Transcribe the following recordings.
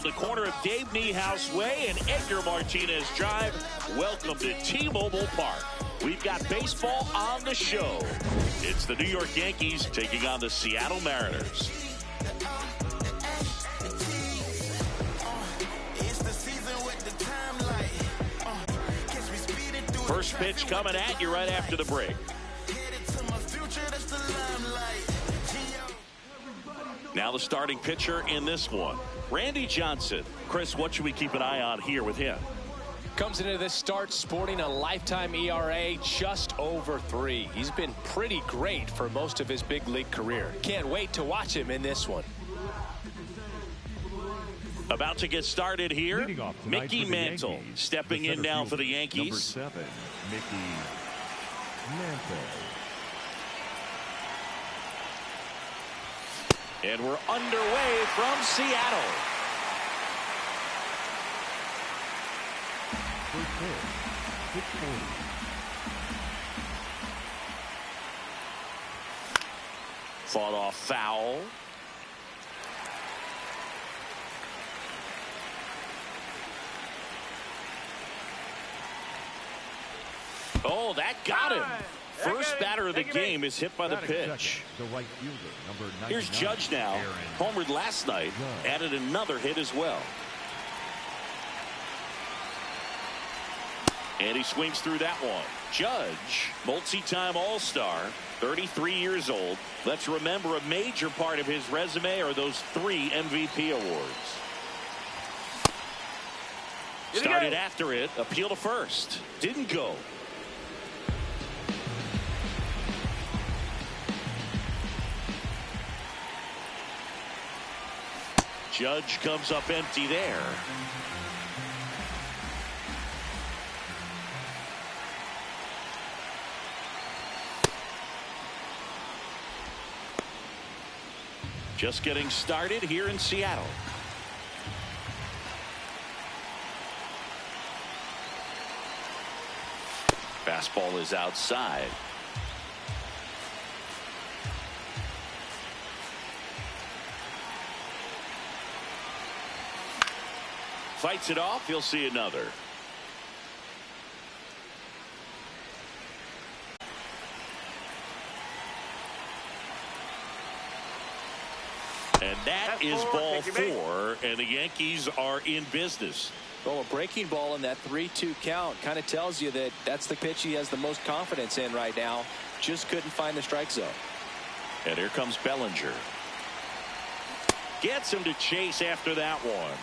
the corner of Dave Niehaus Way and Edgar Martinez Drive. Welcome to T-Mobile Park. We've got baseball on the show. It's the New York Yankees taking on the Seattle Mariners. First pitch coming at you right after the break. Now the starting pitcher in this one, Randy Johnson. Chris, what should we keep an eye on here with him? Comes into this start sporting a lifetime ERA just over 3. He's been pretty great for most of his big league career. Can't wait to watch him in this one. About to get started here, Mickey Mantle stepping in now for the Yankees. Number 7, Mickey Mantle. And we're underway from Seattle. First pitch, pitch 40. Fought off foul. Oh, that got him. First batter of the game is hit by the pitch. The right fielder, number 99. Here's Judge now. Homered last night. Added another hit as well. And he swings through that one. Judge, multi-time All-Star, 33 years old. Let's remember a major part of his resume are those 3 MVP awards. Started after it. Appeal to first. Didn't go. Judge comes up empty there. Just getting started here in Seattle. Fastball is outside. Fights it off. He'll see another. And that is ball 4, and the Yankees are in business. Well, a breaking ball in that 3-2 count kind of tells you that that's the pitch he has the most confidence in right now. Just couldn't find the strike zone. And here comes Bellinger. Gets him to chase after that one.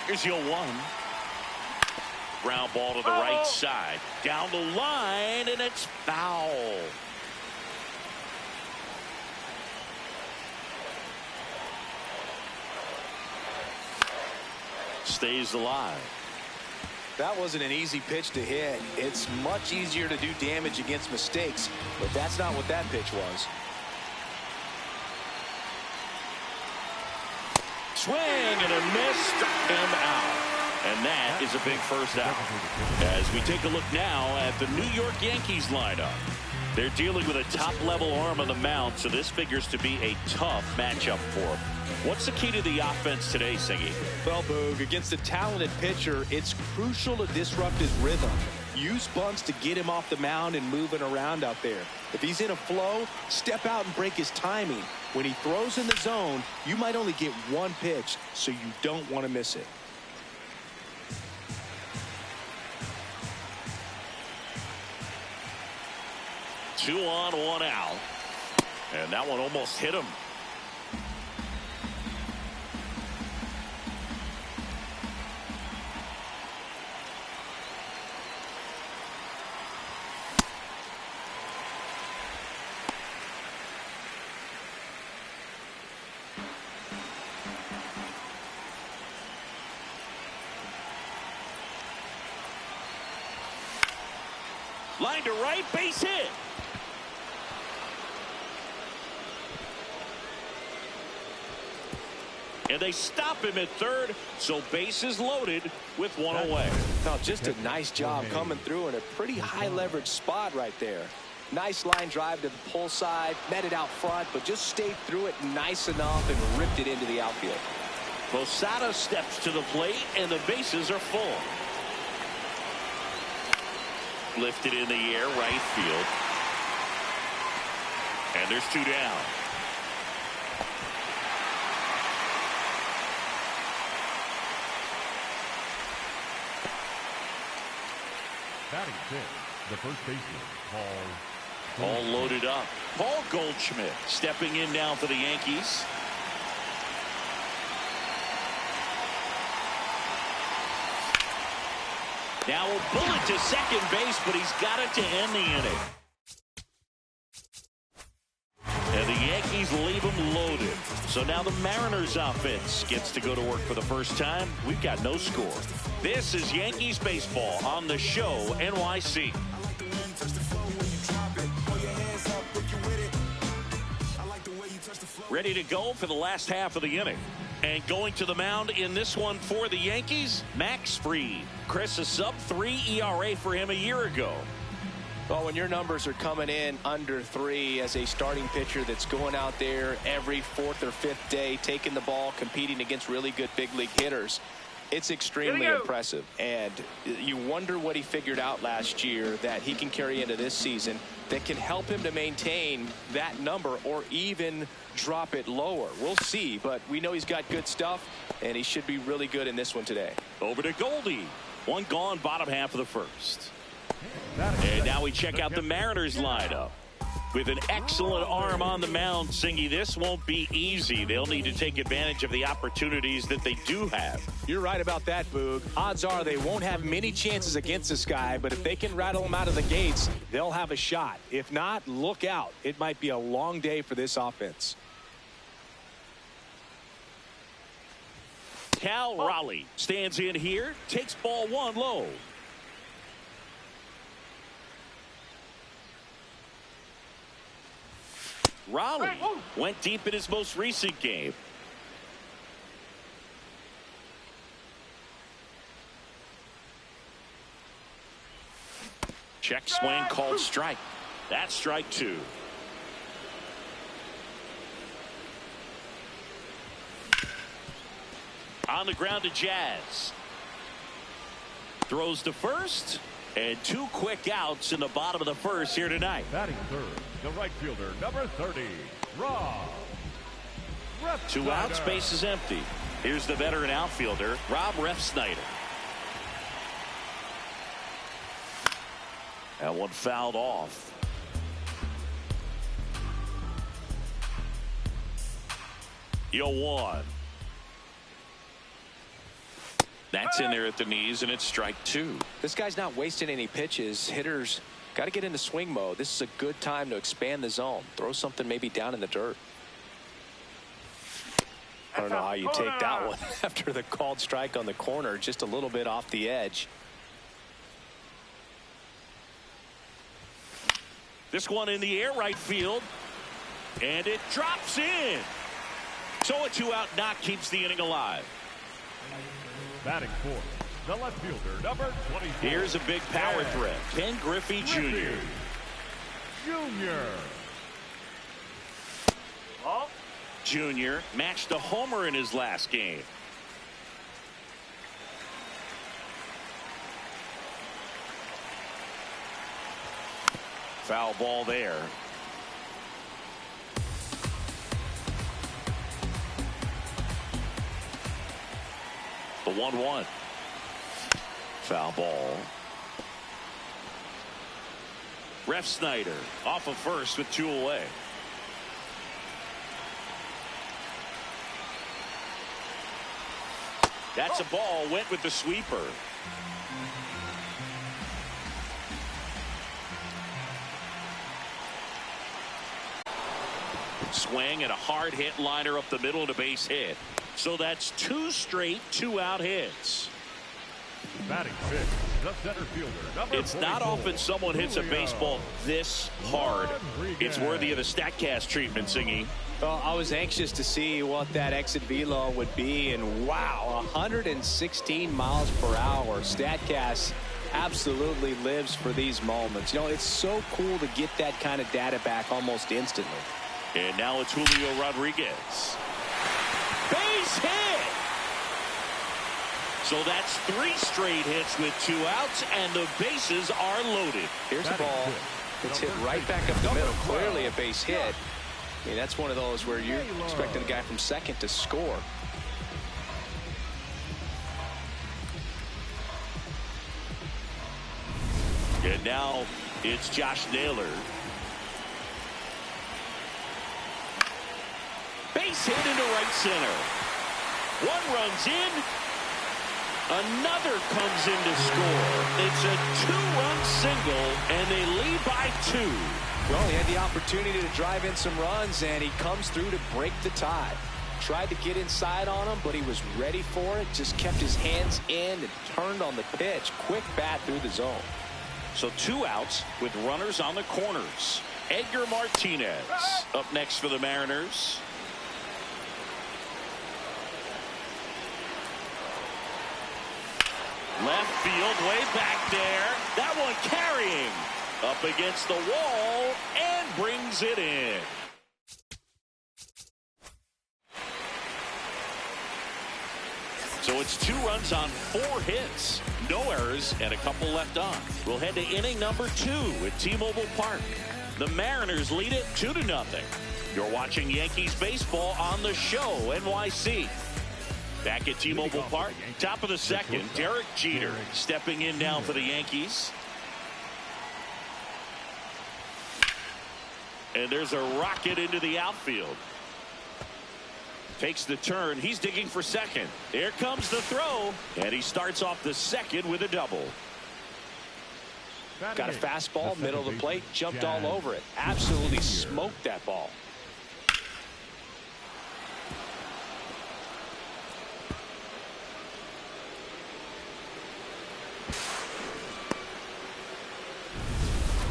Here's your 1. Ground ball to the right side. Down the line, and it's foul. Stays alive. That wasn't an easy pitch to hit. It's much easier to do damage against mistakes, but that's not what that pitch was. Swing and a miss, him out. And that is a big first out. As we take a look now at the New York Yankees lineup. They're dealing with a top-level arm on the mound, so this figures to be a tough matchup for them. What's the key to the offense today, Singy? Well, Boog, against a talented pitcher, it's crucial to disrupt his rhythm. Use bunts to get him off the mound and moving around out there. If he's in a flow, step out and break his timing. When he throws in the zone, you might only get 1 pitch, so you don't want to miss it. Two on, 1 out. And that one almost hit him. Line to right, base hit. And they stop him at third, so bases loaded with 1 away. Now, just a nice job coming through in a pretty high leverage spot right there. Nice line drive to the pull side, met it out front, but just stayed through it nice enough and ripped it into the outfield. Posada steps to the plate, and the bases are full. Lifted in the air, right field. And there's 2 down. Batting fifth, the first baseman, Paul. All loaded up. Paul Goldschmidt stepping in now for the Yankees. Now a bullet to second base, but he's got it to end the inning. And the Yankees leave him loaded. So now the Mariners offense gets to go to work for the first time. We've got no score. This is Yankees baseball on the show NYC. Ready to go for the last half of the inning. And going to the mound in this one for the Yankees, Max Fried. Chris, a sub-3 ERA for him a year ago. Well, when your numbers are coming in under 3 as a starting pitcher that's going out there every 4th or 5th day, taking the ball, competing against really good big league hitters, it's extremely impressive. And you wonder what he figured out last year that he can carry into this season that can help him to maintain that number or even drop it lower. We'll see, but we know he's got good stuff, and he should be really good in this one today. Over to Goldie. One gone, bottom half of the first. And now we check out the Mariners lineup. With an excellent arm on the mound, Singy, this won't be easy. They'll need to take advantage of the opportunities that they do have. You're right about that, Boog. Odds are they won't have many chances against this guy, but if they can rattle him out of the gates, they'll have a shot. If not, look out. It might be a long day for this offense. Cal Raleigh stands in here, takes ball 1 low. Raleigh went deep in his most recent game. Check swing called strike. That's strike 2. On the ground to Jazz. Throws to first. And 2 quick outs in the bottom of the first here tonight. Batting third, the right fielder, number 30, Rob. 2 outs, base is empty. Here's the veteran outfielder, Rob Refsnyder. That one fouled off. Yo 1. That's in there at the knees, and it's strike 2. This guy's not wasting any pitches. Hitters got to get into swing mode. This is a good time to expand the zone. Throw something maybe down in the dirt. I don't know how you take that one after the called strike on the corner, just a little bit off the edge. This one in the air, right field, and it drops in. So a 2-out knock keeps the inning alive. Batting fourth, the left fielder, number 24. Here's a big power threat. Ken Griffey Jr. Jr. matched a homer in his last game. Foul ball there. The 1-1. Foul ball. Refsnyder off of first with 2 away. That's a ball. Went with the sweeper. Swing and a hard hit liner up the middle to base hit. So that's 2 straight 2-out hits. Batting sixth, the center fielder, number It's not 44, often someone hits a baseball this hard. It's worthy of the StatCast treatment, Singy. Well, I was anxious to see what that exit velo would be, and wow, 116 miles per hour. StatCast absolutely lives for these moments. You know, it's so cool to get that kind of data back almost instantly. And now it's Julio Rodriguez. Base hit! So that's 3 straight hits with 2 outs, and the bases are loaded. Here's a ball that's hit right back up the middle. Clearly a base hit. I mean, that's one of those where you're expecting the guy from second to score. And now it's Josh Naylor. Base hit into right center. 1 runs in. Another comes in to score. It's a 2-run single, and they lead by 2. Well, he had the opportunity to drive in some runs, and he comes through to break the tie. Tried to get inside on him, but he was ready for it. Just kept his hands in and turned on the pitch. Quick bat through the zone. So 2 outs with runners on the corners. Edgar Martinez up next for the Mariners. Left field, way back there. That one carrying up against the wall and brings it in. So it's 2 runs on 4 hits. No errors and a couple left on. We'll head to inning number 2 at T-Mobile Park. The Mariners lead it 2-0. You're watching Yankees baseball on the show, NYC. Back at T-Mobile Park, top of the second, Derek Jeter stepping in now for the Yankees. And there's a rocket into the outfield. Takes the turn. He's digging for second. Here comes the throw. And he starts off the second with a double. Got a fastball, middle of the plate, jumped all over it. Absolutely smoked that ball.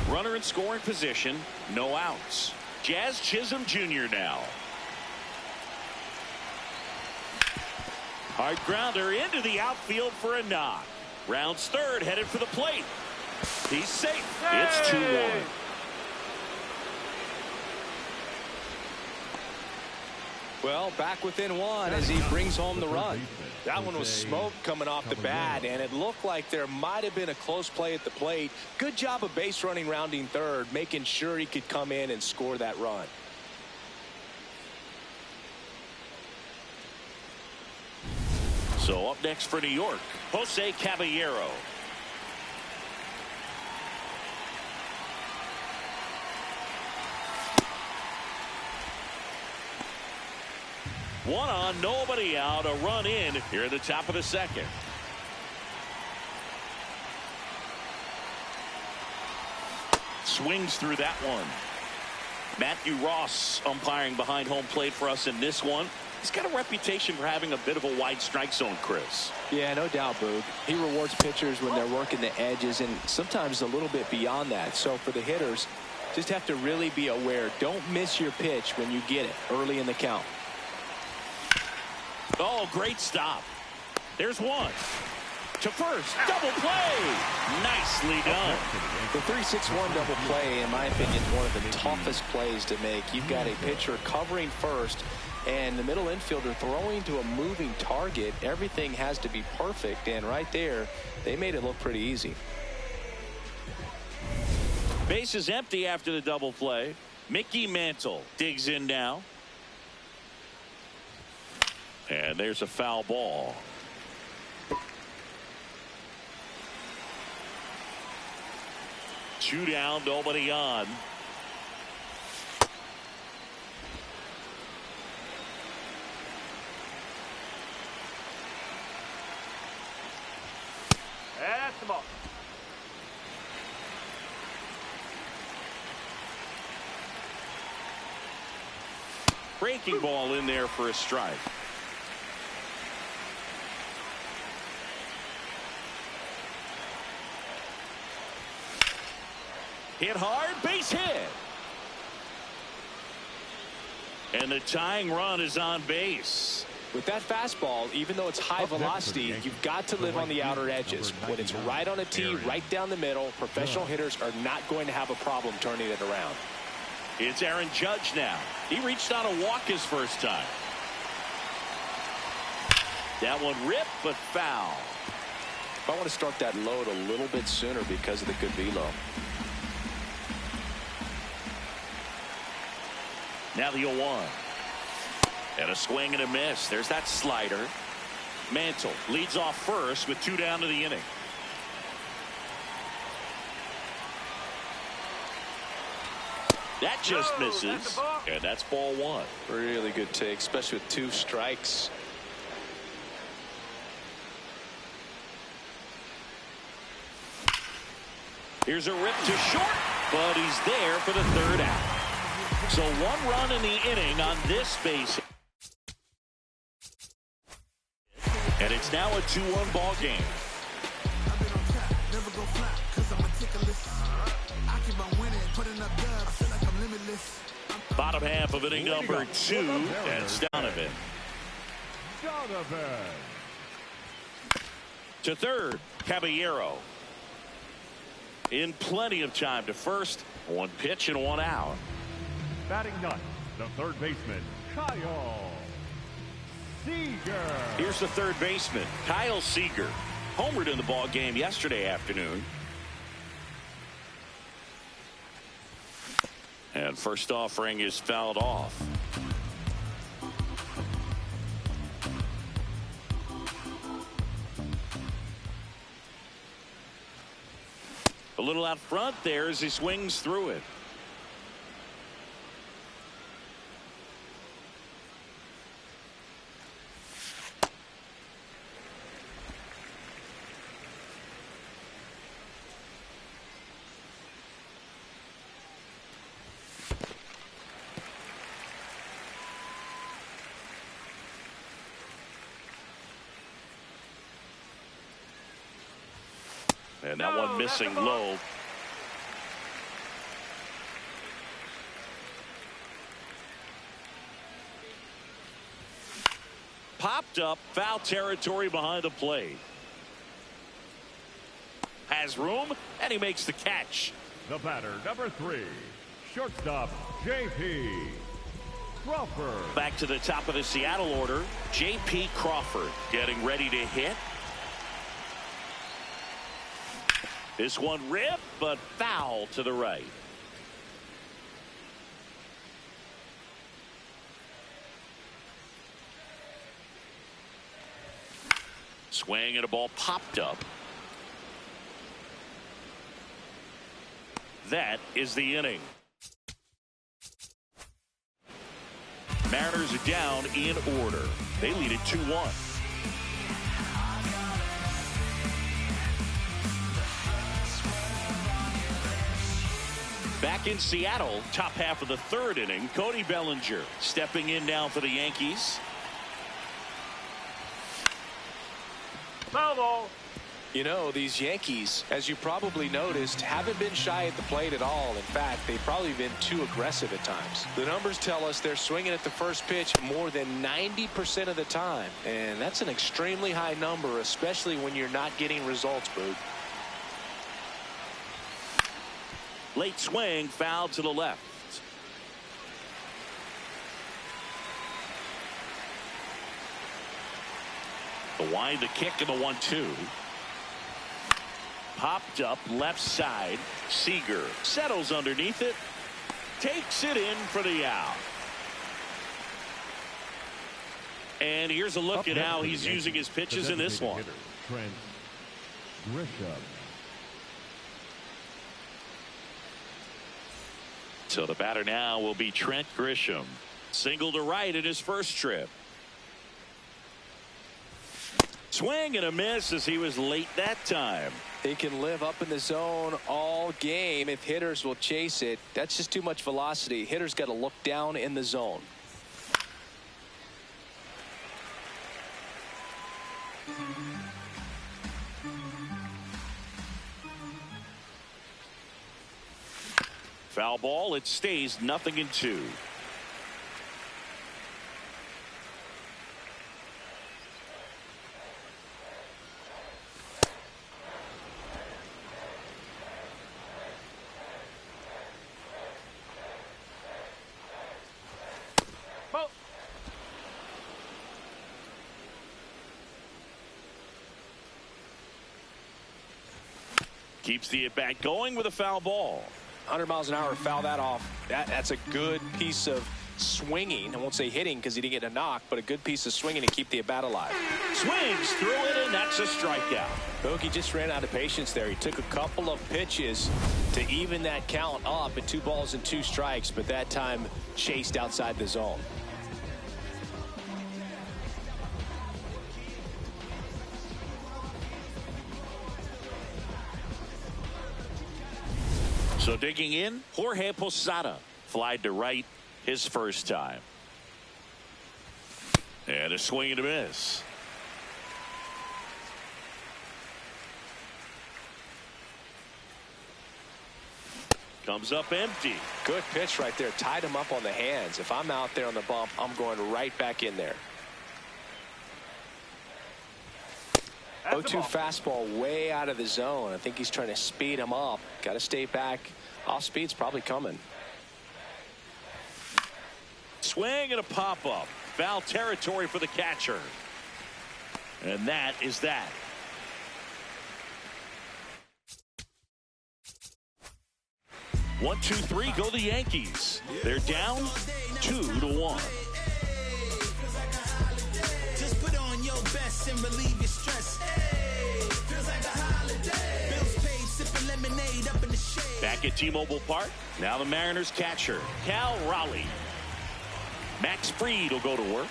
Runner in scoring position, no outs. Jazz Chisholm Jr. now. Hard grounder into the outfield for a knock. Rounds third, headed for the plate. He's safe. It's 2-1. Well, back within 1 as he brings home the run. That one was smoke coming off the bat, and it looked like there might have been a close play at the plate. Good job of base running, rounding third, making sure he could come in and score that run. So up next for New York, Jose Caballero. One on, nobody out, a run in here at the top of the second. Swings through that one. Matthew Ross umpiring behind home plate for us in this one. He's got a reputation for having a bit of a wide strike zone, Chris. Yeah, no doubt, Boog. He rewards pitchers when they're working the edges and sometimes a little bit beyond that. So for the hitters, just have to really be aware. Don't miss your pitch when you get it early in the count. Oh, great stop. There's one. To first. Double play. Nicely done. The 3-6-1 double play, in my opinion, is one of the toughest plays to make. You've got a pitcher covering first and the middle infielder throwing to a moving target. Everything has to be perfect, and right there, they made it look pretty easy. Base is empty after the double play. Mickey Mantle digs in now. And there's a foul ball. Two down, nobody on. That's the ball. Breaking ball in there for a strike. Hit hard, base hit. And the tying run is on base. With that fastball, even though it's high velocity, you've got to live on the outer edges. When it's right on a tee, right down the middle, professional hitters are not going to have a problem turning it around. It's Aaron Judge now. He reached on a walk his first time. That one ripped, but foul. I want to start that load a little bit sooner because of the good velo. Now the 0-1. And a swing and a miss. There's that slider. Mantle leads off first with 2 down to the inning. That just misses. And that's ball 1. Really good take, especially with 2 strikes. Here's a rip to short, but he's there for the 3rd out. So 1 run in the inning on this base. And it's now a 2-1 ball game. Bottom half of inning number 2. That's Donovan. To third, Caballero. In plenty of time to first. 1 pitch and 1 out. Batting ninth, the third baseman, Kyle Seager. Here's the third baseman, Kyle Seager. Homered in the ball game yesterday afternoon. And first offering is fouled off. A little out front there as he swings through it. And that one missing low. Popped up, foul territory behind the plate. Has room, and he makes the catch. The batter, number 3, shortstop, J.P. Crawford. Back to the top of the Seattle order, J.P. Crawford getting ready to hit. This one ripped, but foul to the right. Swing and a ball popped up. That is the inning. Mariners are down in order. They lead it 2-1. Back in Seattle, top half of the 3rd inning, Cody Bellinger stepping in now for the Yankees. Foul ball. You know, these Yankees, as you probably noticed, haven't been shy at the plate at all. In fact, they've probably been too aggressive at times. The numbers tell us they're swinging at the first pitch more than 90% of the time. And that's an extremely high number, especially when you're not getting results, Boog. Late swing, foul to the left. The wind, the kick, and the 1-2. Popped up left side. Seager settles underneath it. Takes it in for the out. And here's a look at how he's using his pitches in this one. Trent Grisham. So the batter now will be Trent Grisham. Single to right in his first trip. Swing and a miss as he was late that time. He can live up in the zone all game if hitters will chase it. That's just too much velocity. Hitters got to look down in the zone. Foul ball. It stays 0-2. Keeps the at-bat going with a foul ball. 100 miles an hour, foul that off. That's a good piece of swinging. I won't say hitting because he didn't get a knock, but a good piece of swinging to keep the at-bat alive. Swings through it, and that's a strikeout. Bogey just ran out of patience there. He took a couple of pitches to even that count up at 2 balls and 2 strikes, but that time chased outside the zone. So digging in, Jorge Posada flied to right his first time. And a swing and a miss. Comes up empty. Good pitch right there. Tied him up on the hands. If I'm out there on the bump, I'm going right back in there. 0-2 fastball way out of the zone. I think he's trying to speed him up. Got to stay back. Off speed's probably coming. Swing and a pop-up. Foul territory for the catcher. And that is that. One, two, three, go the Yankees. They're down 2-1. Just put on your best and relieve your stress. Feels like a holiday. Bills paid, sipping lemonade up in the shade. Back at T-Mobile Park. Now the Mariners catcher, Cal Raleigh. Max Fried will go to work.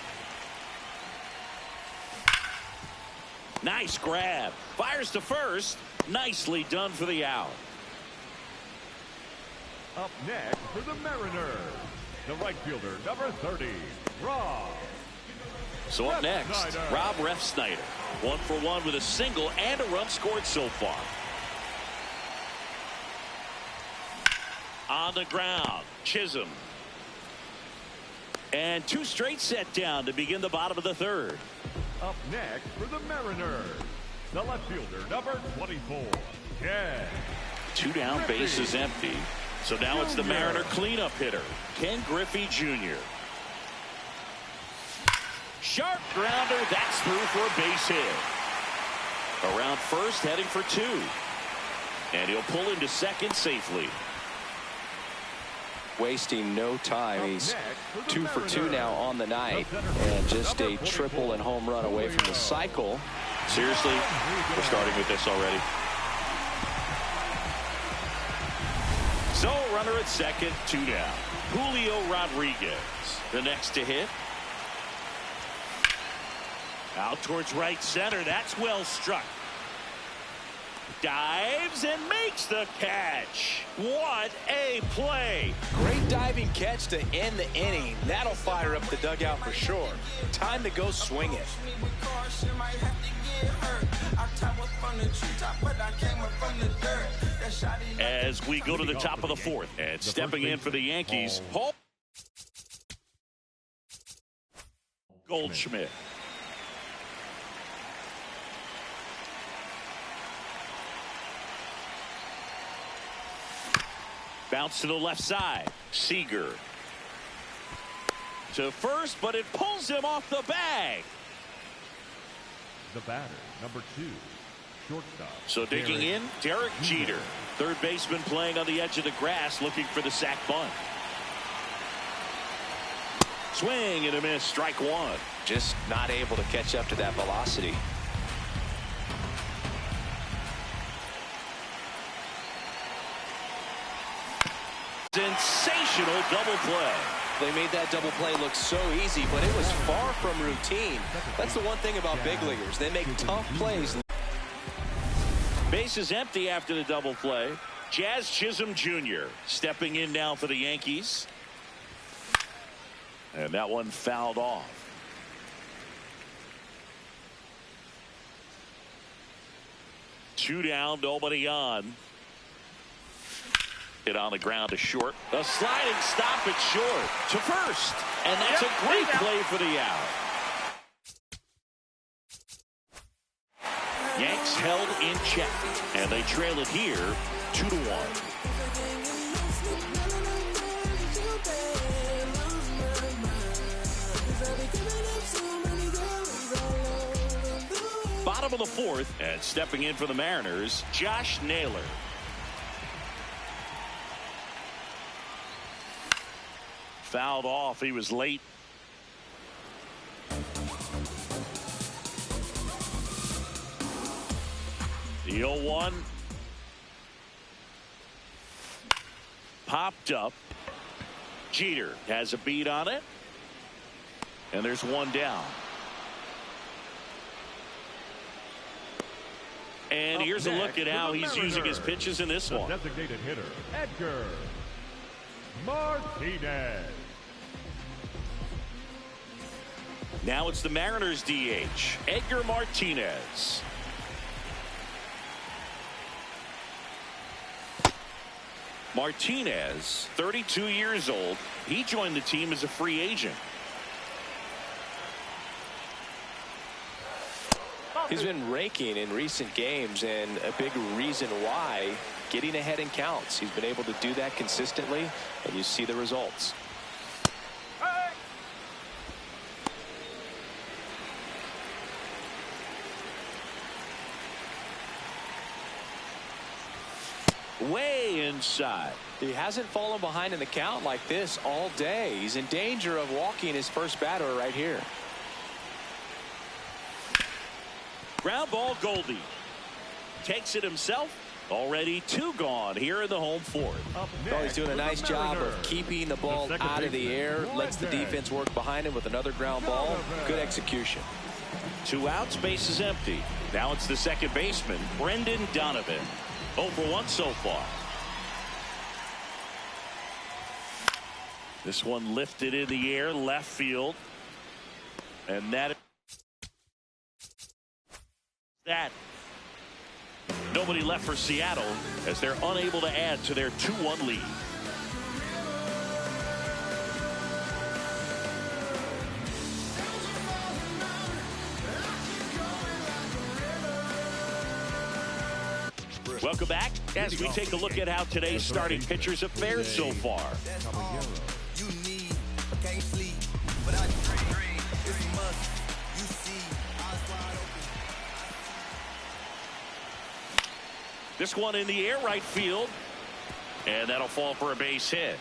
Nice grab. Fires to first. Nicely done for the out. Up next for the Mariners, the right fielder, number 30, Rob. So up next, Rob Refsnyder. 1 for 1 with a single and a run scored so far. On the ground, Chisholm. And 2 straight set down to begin the bottom of the 3rd. Up next for the Mariners, the left fielder, number 24, Ken. 2 down, base is empty. So now it's the Mariner cleanup hitter, Ken Griffey Jr. Sharp grounder, that's through for a base hit. Around first, heading for 2. And he'll pull into second safely. Wasting no time. He's 2 for 2 now on the night, and just a triple and home run away from the cycle. Seriously, we're starting with this already. So runner at second, 2 down. Julio Rodriguez, the next to hit. Out towards right center. That's well struck. Dives and makes the catch. What a play. Great diving catch to end the inning. That'll fire up the dugout for sure. Time to go swing it. As we go to the top of the 4th, and stepping in for the Yankees, Paul Goldschmidt. Bounce to the left side. Seager to first, but it pulls him off the bag. The batter, number 2, shortstop. So digging in, Derek Jeter, third baseman playing on the edge of the grass, looking for the sac bunt. Swing and a miss, strike 1. Just not able to catch up to that velocity. Sensational double play. They made that double play look so easy, but it was far from routine. That's the one thing about big leaguers. They make tough plays. Base is empty after the double play. Jazz Chisholm Jr. stepping in now for the Yankees. And that one fouled off. Two down, nobody on. Hit on the ground to short. A sliding stop at short to first. And that's a great play for the out. Yanks held in check. And they trail it here 2-1. Bottom of the 4th, and stepping in for the Mariners, Josh Naylor. fouled off. He was late. The 0-1. Popped up. Jeter has a beat on it. And there's one down. And here's a look at how he's using his pitches in this one. Designated hitter, Edgar Martinez. Now it's the Mariners DH, Edgar Martinez. Martinez, 32 years old. He joined the team as a free agent. He's been raking in recent games, and a big reason why, getting ahead in counts. He's been able to do that consistently, and you see the results. Way inside. He hasn't fallen behind in the count like this all day. He's in danger of walking his first batter right here. Ground ball, Goldie. Takes it himself. Already 2 gone here in the home fourth. Oh, he's doing a nice job of keeping the ball out of the air. Lets the defense work behind him with another ground ball. Good execution. 2 outs, base is empty. Now it's the second baseman, Brendan Donovan. 0 for 1 so far. This one lifted in the air, left field. And that. Nobody left for Seattle as they're unable to add to their 2-1 lead. Welcome back as we take a look at how today's starting pitchers have fared so far. This one in the air, right field. And that'll fall for a base hit.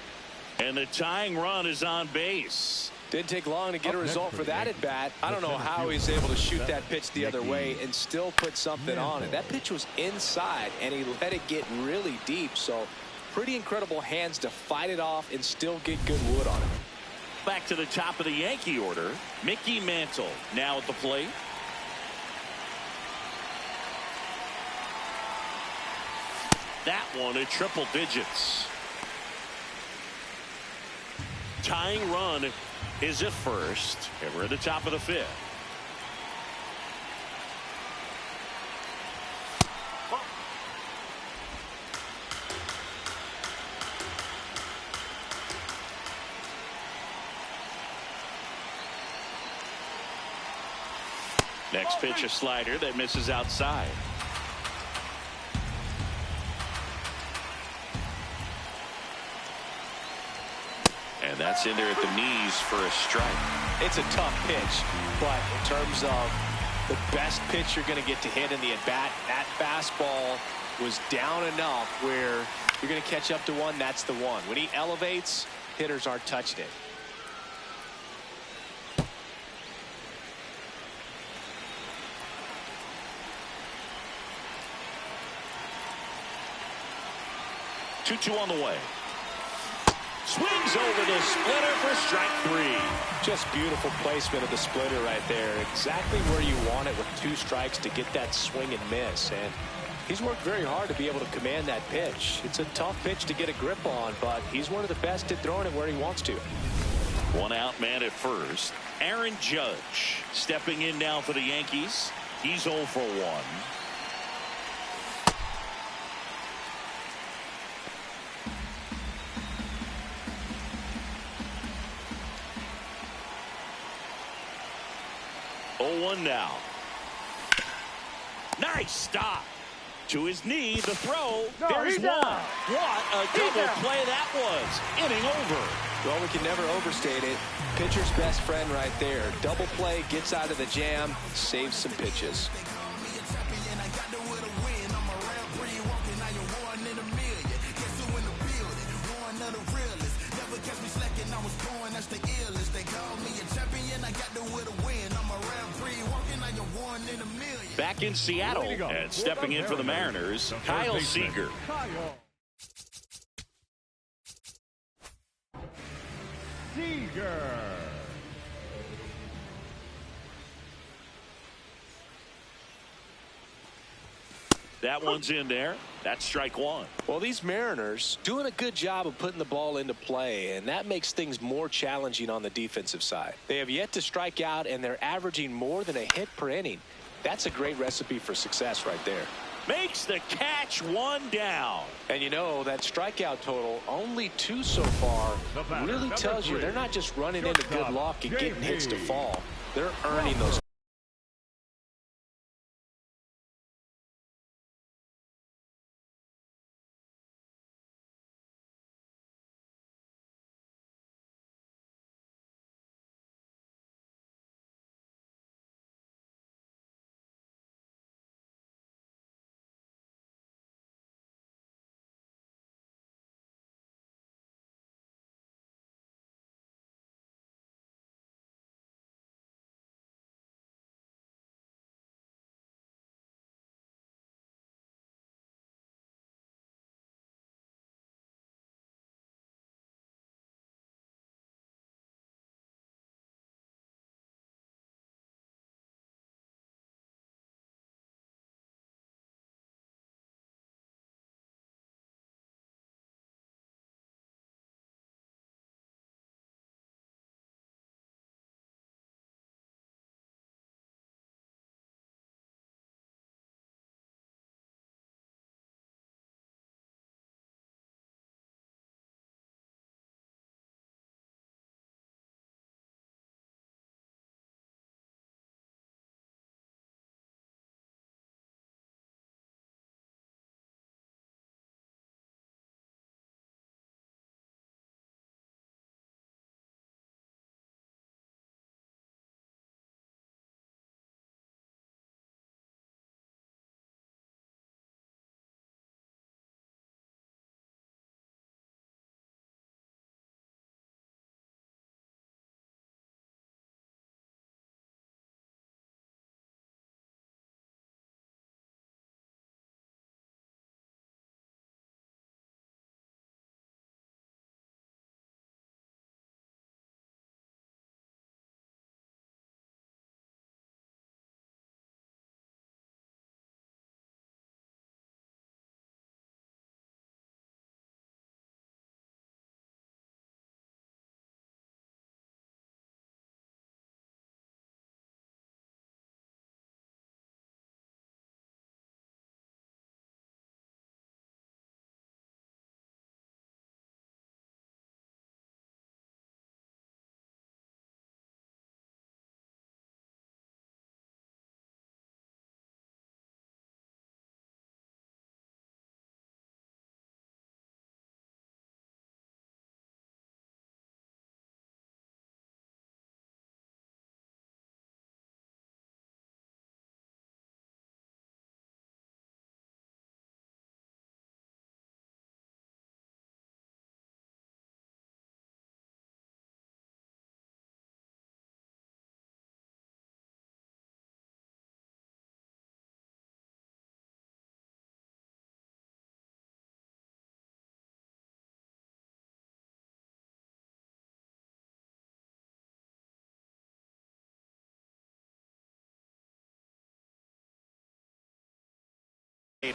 And the tying run is on base. Didn't take long to get a result for that at bat. I don't know how he's able to shoot that pitch the other way and still put something on it. That pitch was inside, and he let it get really deep. So pretty incredible hands to fight it off and still get good wood on it. Back to the top of the Yankee order. Mickey Mantle now at the plate. That one at triple digits. Tying run is at first, and we're at the top of the 5th. Next pitch, a slider that misses outside. And that's in there at the knees for a strike. It's a tough pitch, but in terms of the best pitch you're going to get to hit in the at-bat, that fastball was down enough where you're going to catch up to one. That's the one. When he elevates, hitters aren't touching it. Two on the way. Swings over the splitter for strike 3. Just beautiful placement of the splitter right there. Exactly where you want it with 2 strikes to get that swing and miss. And he's worked very hard to be able to command that pitch. It's a tough pitch to get a grip on, but he's one of the best at throwing it where he wants to. 1 out man at first. Aaron Judge stepping in now for the Yankees. He's 0 for 1. Now. Nice stop. To his knee, the throw. There's one. What a double play that was. Inning over. Well, we can never overstate it. Pitcher's best friend right there. Double play, gets out of the jam, saves some pitches. Never catch me slacking, I was born just the illest. They call me a champion. I got the will to win. I'm a rare breed, walking on your 1 in a million. Back in Seattle and stepping in for the Mariners, Kyle Seager. Seager. That one's in there. That's strike one. Well, these Mariners doing a good job of putting the ball into play, and that makes things more challenging on the defensive side. They have yet to strike out, and they're averaging more than a hit per inning. That's a great recipe for success right there. Makes the catch, 1 down. And you know, that strikeout total, only 2 so far, really tells you they're not just running into good luck and getting hits to fall. They're earning those.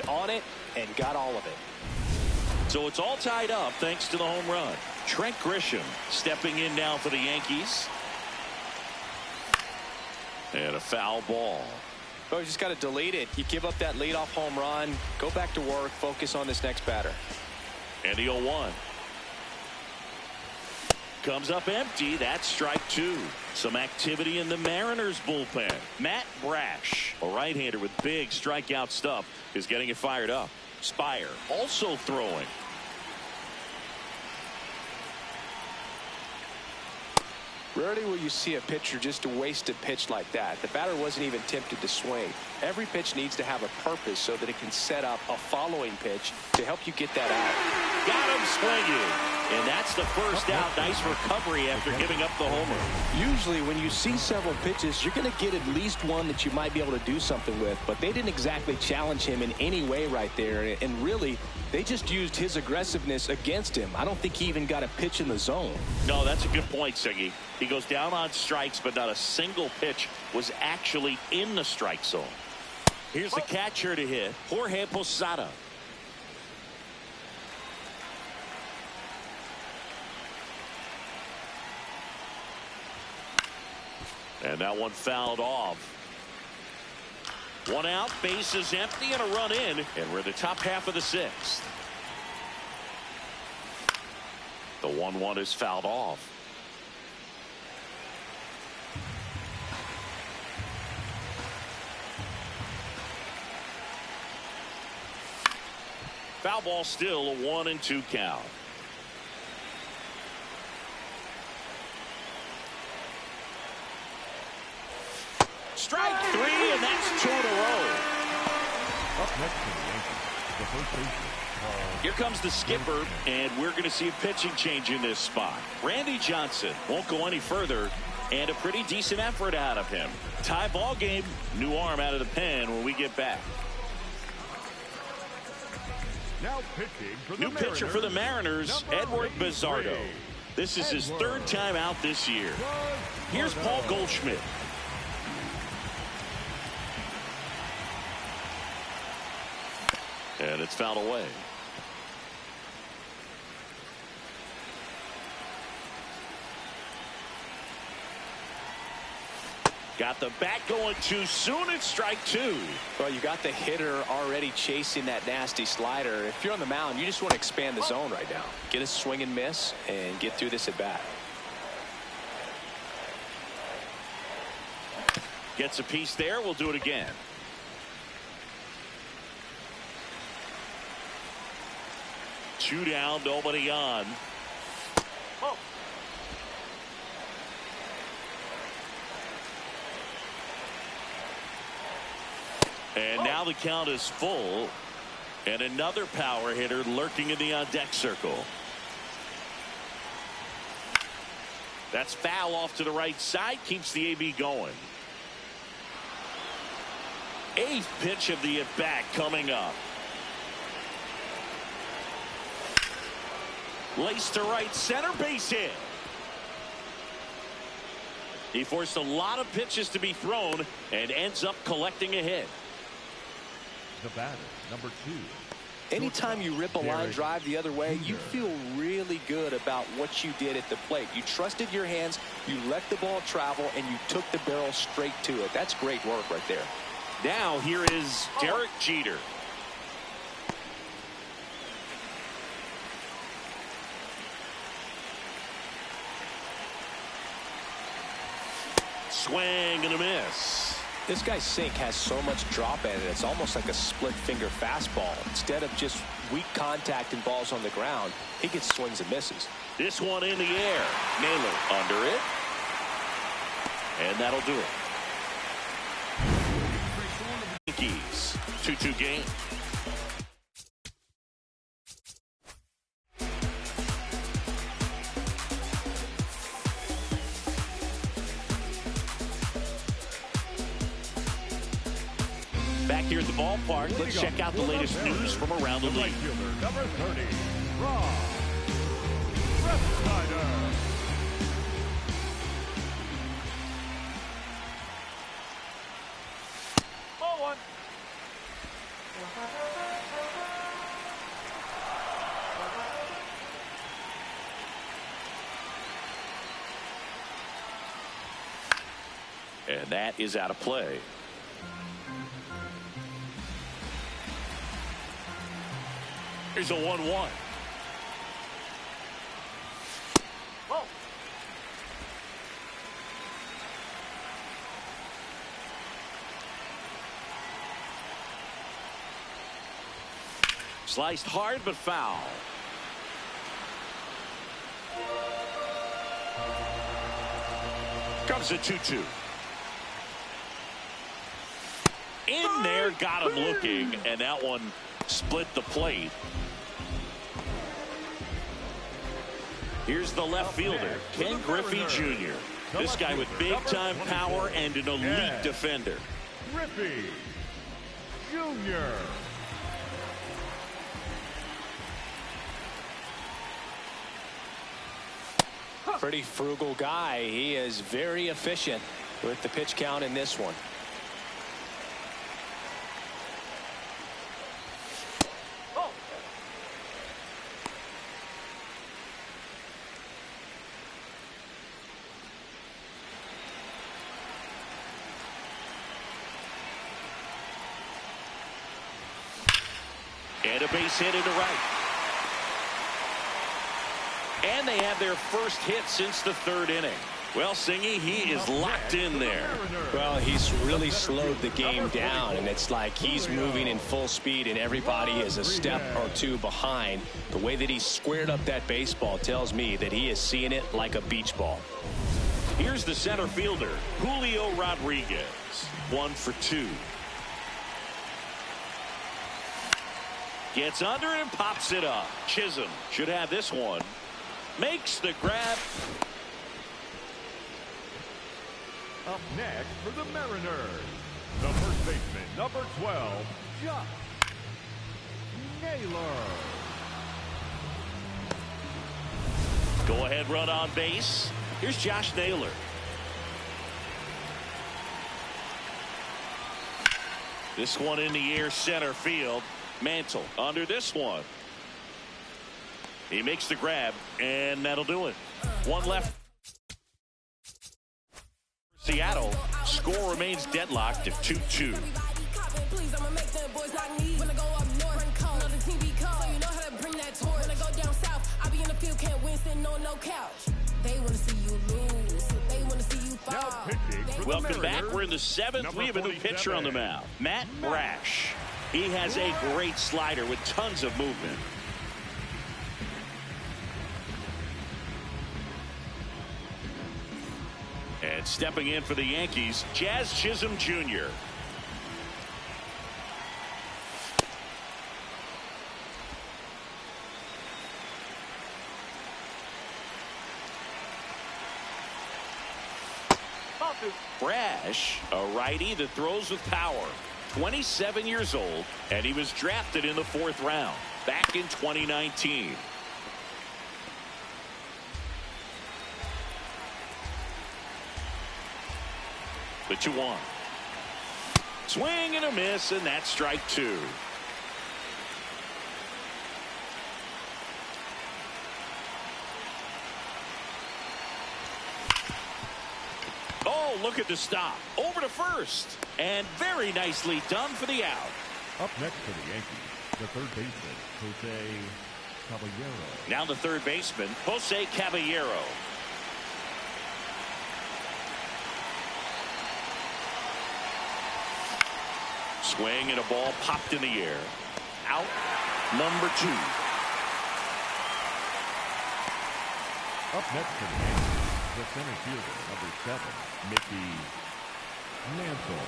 On it and got all of it. So it's all tied up thanks to the home run. Trent Grisham stepping in now for the Yankees. And a foul ball. Oh, you just got to delete it. You give up that leadoff home run, go back to work, focus on this next batter. And the 0-1. Comes up empty. That's strike 2. Some activity in the Mariners bullpen. Matt Brash, a right-hander with big strikeout stuff, is getting it fired up. Spire also throwing. Rarely will you see a pitcher just a wasted pitch like that. The batter wasn't even tempted to swing. Every pitch needs to have a purpose so that it can set up a following pitch to help you get that out. Got him swinging. And that's the first out. Nice recovery after giving up the homer. Usually when you see several pitches, you're going to get at least one that you might be able to do something with. But they didn't exactly challenge him in any way right there. And really, they just used his aggressiveness against him. I don't think he even got a pitch in the zone. No, that's a good point, Siggy. He goes down on strikes, but not a single pitch was actually in the strike zone. Here's the catcher to hit, Jorge Posada. And that one fouled off. One out, bases empty, and a run in. And we're in the top half of the sixth. The 1-1 is fouled off. Foul ball, still a 1-2 count. Strike three, and that's 2 in a row. Up next to the Yankees, the first baseman. Here comes the skipper, and we're going to see a pitching change in this spot. Randy Johnson won't go any further, and a pretty decent effort out of him. Tie ball game, new arm out of the pen when we get back. Now pitching for the New pitcher for the Mariners, Edward Bizardo. This is his third time out this year. Here's Paul Goldschmidt. And it's fouled away. Got the bat going too soon. It's strike 2. Well, you got the hitter already chasing that nasty slider. If you're on the mound, you just want to expand the zone right now. Get a swing and miss and get through this at bat. Gets a piece there. We'll do it again. Two down, nobody on. Oh. And now the count is full. And another power hitter lurking in the on-deck circle. That's foul off to the right side. Keeps the AB going. 8th pitch of the at-bat coming up. Laced to right center, base hit. He forced a lot of pitches to be thrown and ends up collecting a hit. The batter, number 2. Anytime you rip a line drive the other way, you feel really good about what you did at the plate. You trusted your hands, you let the ball travel, and you took the barrel straight to it. That's great work right there. Now here is Derek Jeter. Swing and a miss. This guy's sink has so much drop in it. It's almost like a split finger fastball. Instead of just weak contact and balls on the ground, he gets swings and misses. This one in the air. Naylor under it. And that'll do it. Yankees 2-2 game. Back here at the ballpark, let's check out the latest news from around the league. Number 30, Rob Refsnyder. Ball one. And that is out of play. Here's a 1-1. Whoa. Sliced hard but foul. Comes a 2-2. In there, got him looking, and that one split the plate. Here's the left fielder, Ken Griffey Jr. This guy with big-time power and an elite defender. Griffey Jr. Pretty frugal guy. He is very efficient with the pitch count in this one. And a base hit into right. And they have their first hit since the third inning. Well, Singy, he is locked in there. Well, he's really slowed the game down, and it's like he's moving in full speed, and everybody is a step or two behind. The way that he squared up that baseball tells me that he is seeing it like a beach ball. Here's the center fielder, Julio Rodriguez. 1 for 2. Gets under and pops it up. Chisholm should have this one. Makes the grab. Up next for the Mariners, the first baseman, number 12, Josh Naylor. Go ahead run on base. Here's Josh Naylor. This one in the air, center field. Mantle under this one. He makes the grab, and that'll do it. One left. Seattle. Score remains deadlocked at 2-2. Welcome back. We're in the 7th. We have a new pitcher on the mound, Matt Brash. He has a great slider with tons of movement. And stepping in for the Yankees, Jazz Chisholm Jr. Brash, a righty that throws with power. 27 years old, and he was drafted in the 4th round back in 2019. The 2-1. Swing and a miss, and that's strike 2. Oh, look at the stop. Over to first. And very nicely done for the out. Up next for the Yankees, the third baseman, Jose Caballero. Now the third baseman, Jose Caballero. Swing and a ball popped in the air. Out number 2. Up next for the Yankees, the center fielder, number 7, Mickey Mantle.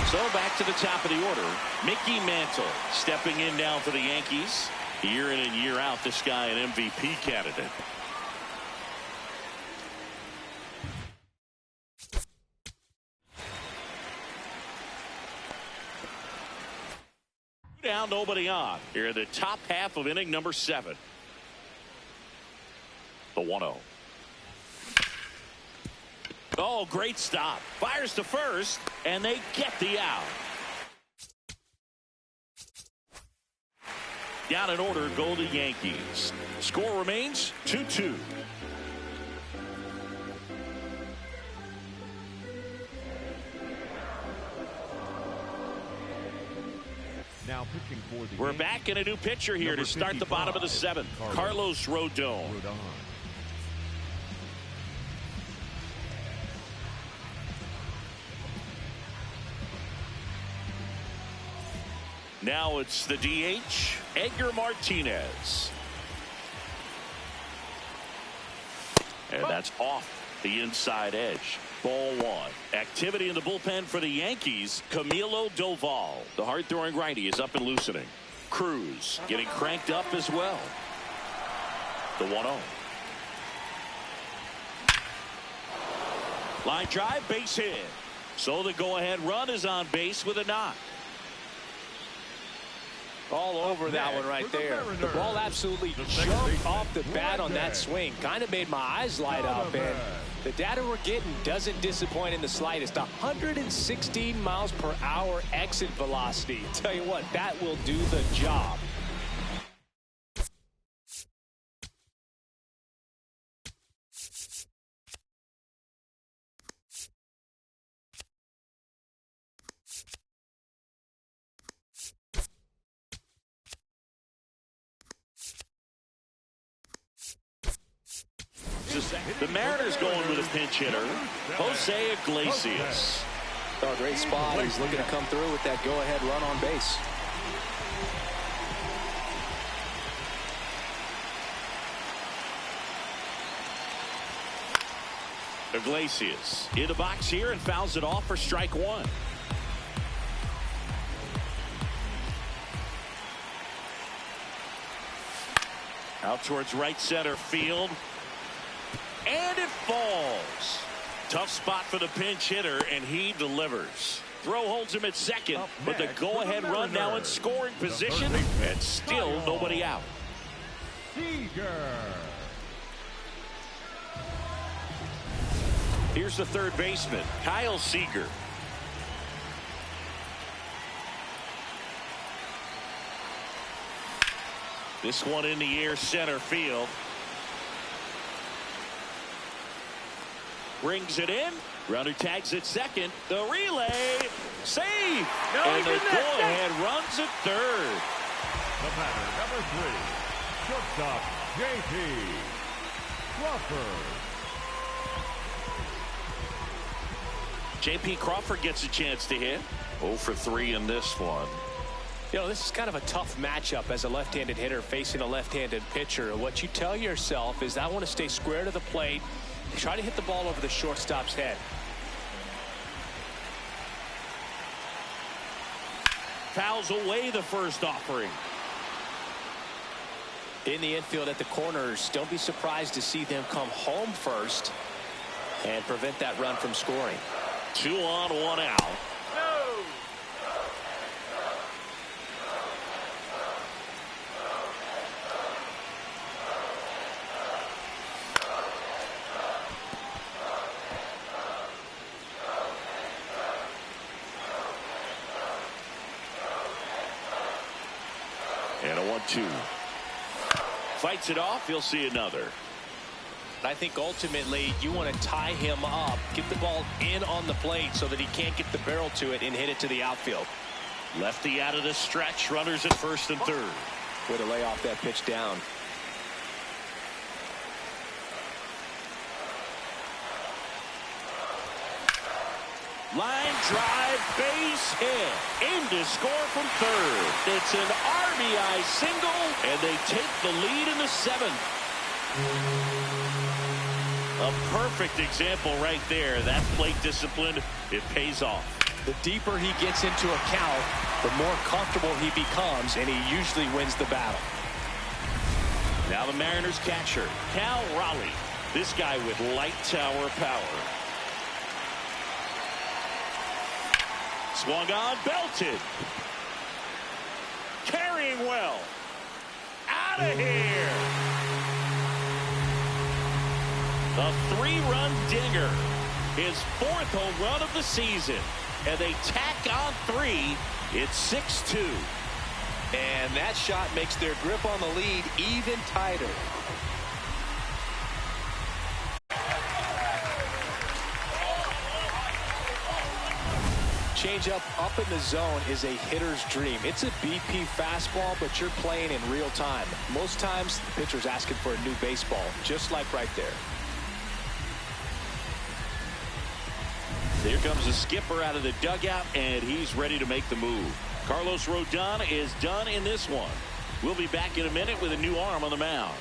So back to the top of the order, Mickey Mantle stepping in now for the Yankees. Year in and year out, this guy an MVP candidate. Down, nobody on. Here in the top half of inning number 7. The 1-0. Oh, great stop. Fires to first, and they get the out. Down in order go the Yankees. Score remains 2-2. Now pitching for the We're Yankees, back in a new pitcher here to start the bottom of the 7th. Carlos Rodon. Now it's the DH, Edgar Martinez. And that's off the inside edge. Ball 1. Activity in the bullpen for the Yankees, Camilo Doval. The hard-throwing righty is up and loosening. Cruz getting cranked up as well. The 1-0. Line drive, base hit. So the go-ahead run is on base with a knock. All over that one right there. The ball absolutely jumped off the bat on that swing. Kind of made my eyes light up. And the data we're getting doesn't disappoint in the slightest. 116 miles per hour exit velocity. Tell you what, that will do the job. The Mariners going with a pinch hitter, Jose Iglesias. Oh, great spot. He's looking to come through with that go-ahead run on base. Iglesias in the box here and fouls it off for strike one. Out towards right center field. And it falls. Tough spot for the pinch hitter, and he delivers. Throw holds him at second, but the go-ahead run now in scoring position, and still nobody out. Here's the third baseman, Kyle Seager. This one in the air, center field. Brings it in. Runner tags at second. The relay. Save. And the go-ahead runs at third. The batter, number 3, shortstop, J.P. Crawford. J.P. Crawford gets a chance to hit. 0 for 3 in this one. You know, this is kind of a tough matchup as a left-handed hitter facing a left-handed pitcher. What you tell yourself is, I want to stay square to the plate. Try to hit the ball over the shortstop's head. Fouls away the first offering. In the infield at the corners, don't be surprised to see them come home first and prevent that run from scoring. 2 on, 1 out. And a 1-2. Fights it off. You'll see another. I think ultimately you want to tie him up, get the ball in on the plate so that he can't get the barrel to it and hit it to the outfield. Lefty out of the stretch. Runners at first and third. Way to lay off that pitch down. Line drive, base hit. Aim to score from third. It's an RBI single, and they take the lead in the 7th. A perfect example right there. That plate discipline, it pays off. The deeper he gets into a count, the more comfortable he becomes, and he usually wins the battle. Now the Mariners catcher, Cal Raleigh. This guy with light tower power. Swung on, belted. Carrying well. Out of here. A 3-run dinger. His 4th home run of the season. And they tack on 3. It's 6-2. And that shot makes their grip on the lead even tighter. Changeup up in the zone is a hitter's dream. It's a BP fastball, but you're playing in real time. Most times, the pitcher's asking for a new baseball, just like right there. Here comes the skipper out of the dugout, and he's ready to make the move. Carlos Rodon is done in this one. We'll be back in a minute with a new arm on the mound.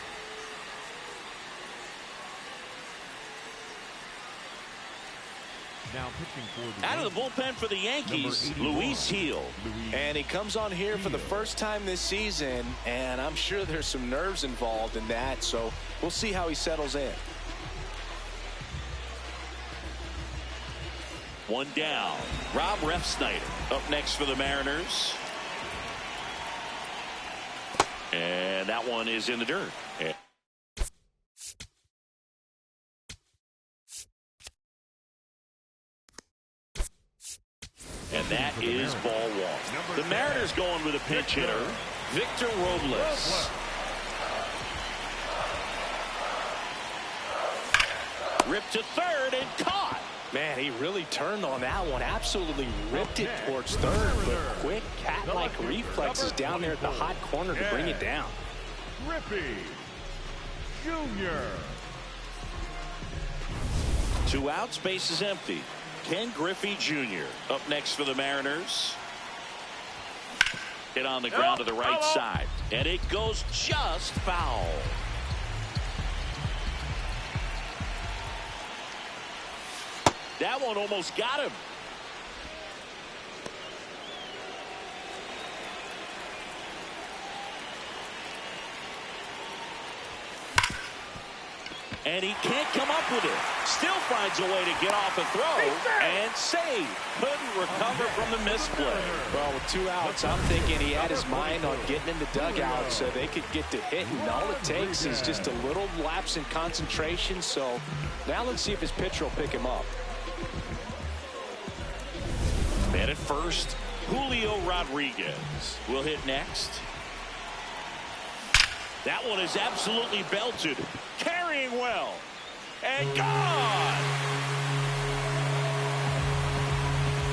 Now pitching for the Out of the bullpen for the Yankees, Luis Gil. And he comes on here for the first time this season, and I'm sure there's some nerves involved in that, so we'll see how he settles in. One down. Rob Refsnyder up next for the Mariners. And that one is in the dirt. And that is ball one. The Mariners going with a pinch hitter, Victor Robles. Ripped to third and caught. Man, he really turned on that one. Absolutely ripped it towards third, but quick cat-like reflexes down there at the hot corner to bring it down. Griffey Jr. 2 outs, base is empty. Ken Griffey Jr. up next for the Mariners. Hit on the ground to the right side, and it goes just foul. That one almost got him. And he can't come up with it. Still finds a way to get off a throw and save. Couldn't recover from the misplay. Well, with 2 outs, I'm thinking he had his mind on getting in the dugout so they could get to hitting. All it takes is just a little lapse in concentration. So now let's see if his pitcher will pick him up. Man at first, Julio Rodriguez will hit next. That one is absolutely belted. Carrying well. And gone!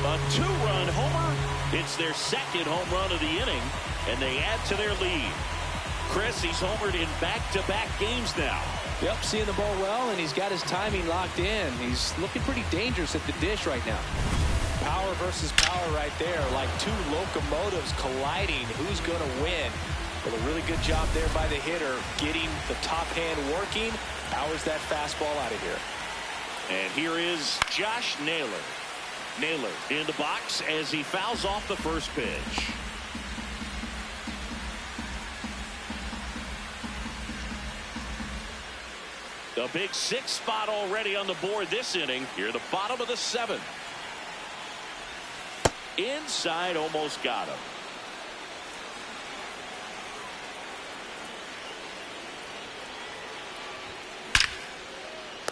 A 2-run homer. It's their second home run of the inning, and they add to their lead. Chris, he's homered in back-to-back games now. Yep, seeing the ball well, and he's got his timing locked in. He's looking pretty dangerous at the dish right now. Power versus power right there, like 2 locomotives colliding. Who's going to win? Well, a really good job there by the hitter, getting the top hand working. Powers that fastball out of here. And here is Josh Naylor. Naylor in the box as he fouls off the first pitch. The big 6th spot already on the board this inning. Here at the bottom of the 7th. Inside, almost got him.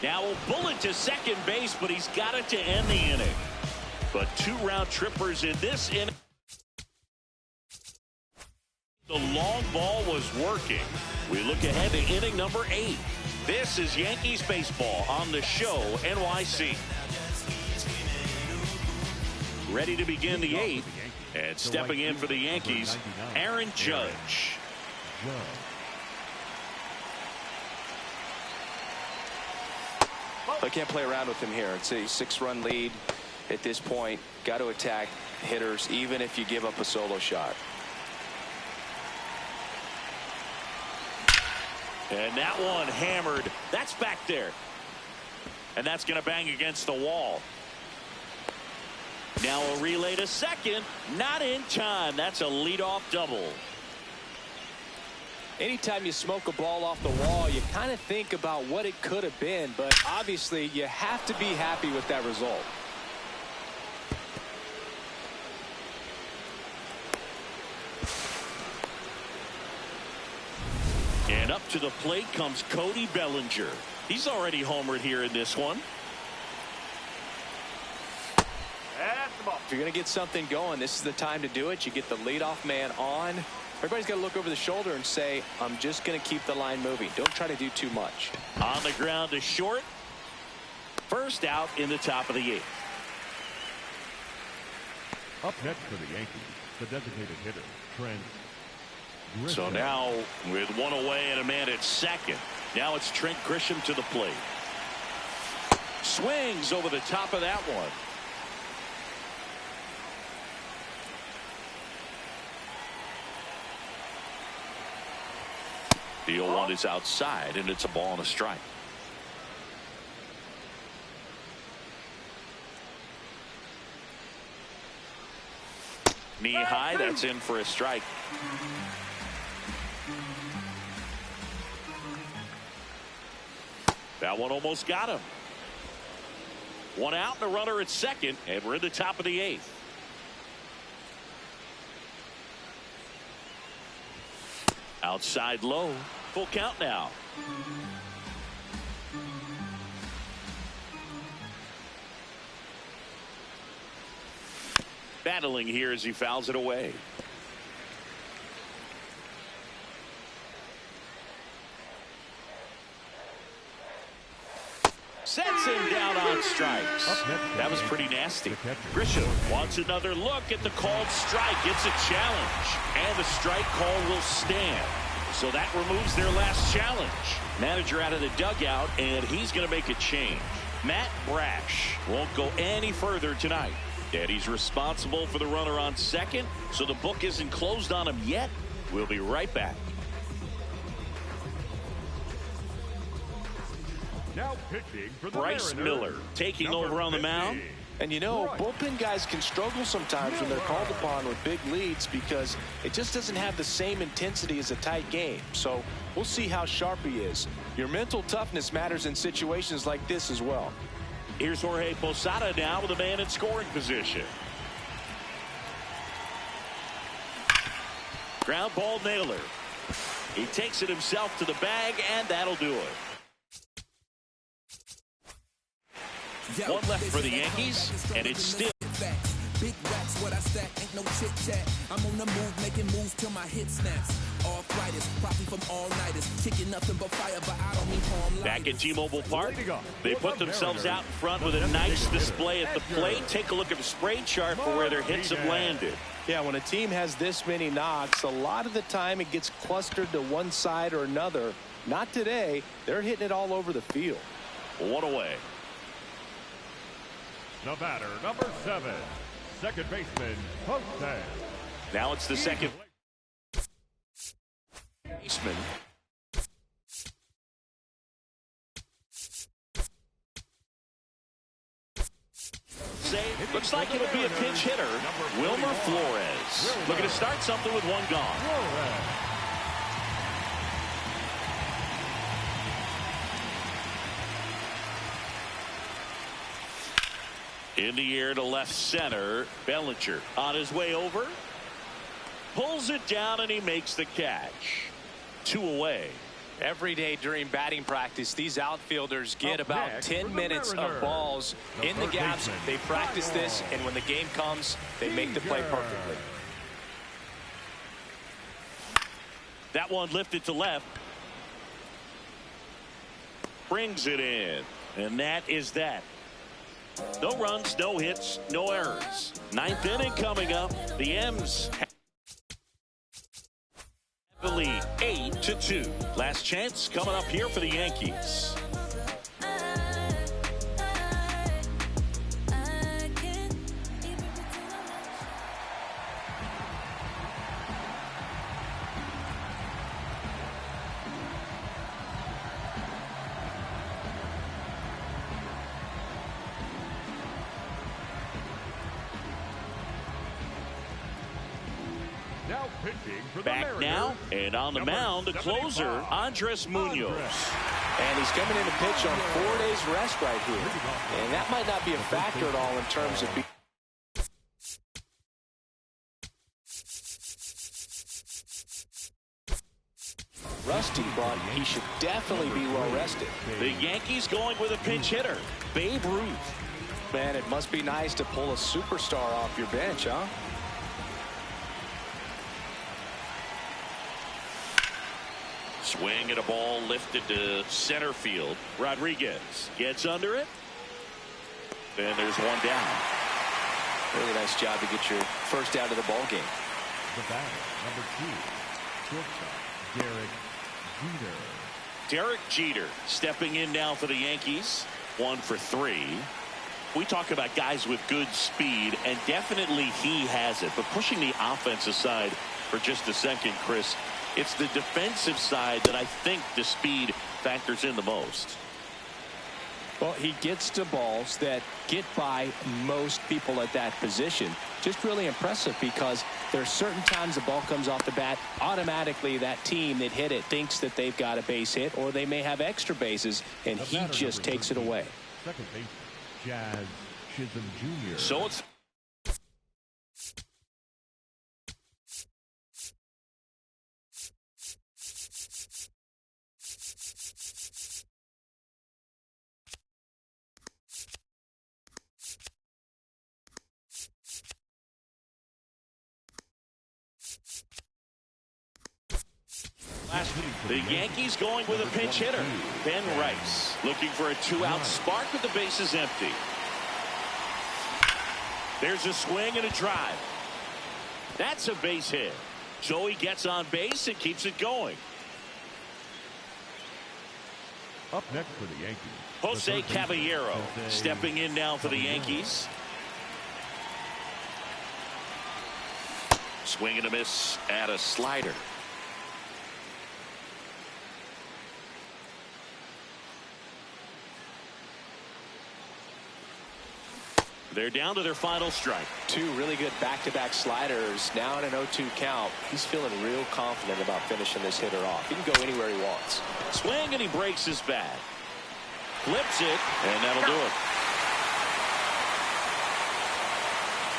Now a bullet to second base, but he's got it to end the inning. But 2 round trippers in this inning. The long ball was working. We look ahead to inning number 8. This is Yankees baseball on the show NYC. Ready to begin the 8th, and stepping in for the Yankees, Aaron Judge. I can't play around with him here. It's a 6-run lead at this point. Got to attack hitters even if you give up a solo shot. And that one hammered. That's back there. And that's going to bang against the wall. Now a relay to second. Not in time. That's a leadoff double. Anytime you smoke a ball off the wall, you kind of think about what it could have been, but obviously you have to be happy with that result. And up to the plate comes Cody Bellinger. He's already homered here in this one. If you're going to get something going, this is the time to do it. You get the leadoff man on. Everybody's got to look over the shoulder and say, I'm just going to keep the line moving. Don't try to do too much. On the ground to short. First out in the top of the 8th. Up next for the Yankees, the designated hitter, Trent. So now with 1 away and a man at second. Now it's Trent Grisham to the plate. Swings over the top of that one. The 0-1 is outside, and it's a ball and a strike. Knee high, that's in for a strike. That one almost got him. One out and a runner at second, and we're in the top of the 8th. Outside low, full count now. Battling here as he fouls it away. Sets him down on strikes. That was pretty nasty. Grisham wants another look at the called strike. It's a challenge. And the strike call will stand. So that removes their last challenge. Manager out of the dugout, and he's going to make a change. Matt Brash won't go any further tonight. And he's responsible for the runner on second, so the book isn't closed on him yet. We'll be right back. Now pitching for the Bryce Miller taking over on the mound. And you know, bullpen guys can struggle sometimes when they're called upon with big leads because it just doesn't have the same intensity as a tight game. So we'll see how sharp he is. Your mental toughness matters in situations like this as well. Here's Jorge Posada now with a man in scoring position. Ground ball nailer. He takes it himself to the bag, and that'll do it. One left for the Yankees, and it's still. Big racks, what I stack, ain't no chit chat. I'm on the move, making moves till my hit snaps. All fighters, profit from all nighters, kicking nothing but fire, but I don't mean harm. Back at T-Mobile Park, they put themselves out in front with a nice display at the plate. Take a look at the spray chart for where their hits have landed. Yeah, when a team has this many knocks, a lot of the time it gets clustered to one side or another. Not today. They're hitting it all over the field. One away. The batter, number 7, second baseman, Jose. Now it's the second baseman. Looks like it'll be a pinch hitter, Wilmer Flores. Looking to start something with one gone. In the air to left center, Bellinger on his way over. Pulls it down, and he makes the catch. 2 away. Every day during batting practice, these outfielders get about 10 minutes of balls in the gaps. They practice this, and when the game comes, they make the play perfectly. That one lifted to left. Brings it in, and that is that. No runs, no hits, no errors. 9th inning coming up. The M's have the lead 8-2. Last chance coming up here for the Yankees. Now pitching for the Back Mariners, now, and on the mound, the closer, Andres Munoz. And he's coming in to pitch on 4 days rest right here. And that might not be a factor at all in terms of being. Rusty, but he should definitely be well rested. The Yankees going with a pinch hitter, Babe Ruth. Man, it must be nice to pull a superstar off your bench, huh? Swing at a ball lifted to center field. Rodriguez gets under it. And there's one down. Really nice job to get your first out of the ball game. The batter, number 2, shortstop, Derek Jeter stepping in now for the Yankees. 1 for 3. We talk about guys with good speed, and definitely he has it. But pushing the offense aside for just a second, Chris, it's the defensive side that I think the speed factors in the most. Well, he gets to balls that get by most people at that position. Just really impressive because there are certain times the ball comes off the bat, automatically that team that hit it thinks that they've got a base hit or they may have extra bases, and he just takes it away. Second base, Jazz Chisholm Jr. So it's the Yankees going with a pinch hitter. Ben Rice looking for a two-out spark with the bases empty. There's a swing and a drive. That's a base hit. So he gets on base and keeps it going. Up next for the Yankees, Jose Caballero stepping in now for the Yankees. Swing and a miss at a slider. They're down to their final strike. Two really good back-to-back sliders. Now in an 0-2 count. He's feeling real confident about finishing this hitter off. He can go anywhere he wants. Swing and he breaks his bat. Flips it, and that'll do it.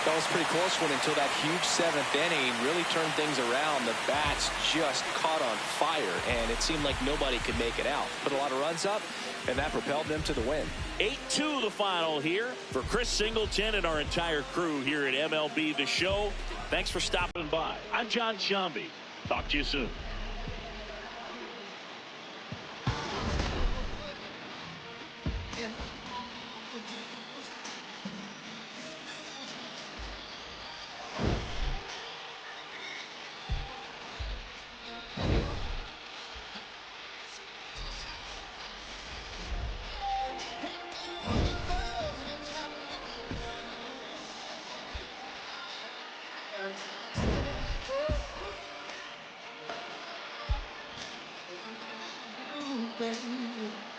That was a pretty close one until that huge seventh inning really turned things around. The bats just caught on fire, and it seemed like nobody could make it out. Put a lot of runs up, and that propelled them to the win. 8-2 the final here for Chris Singleton and our entire crew here at MLB The Show. Thanks for stopping by. I'm John Shambi. Talk to you soon. Baby.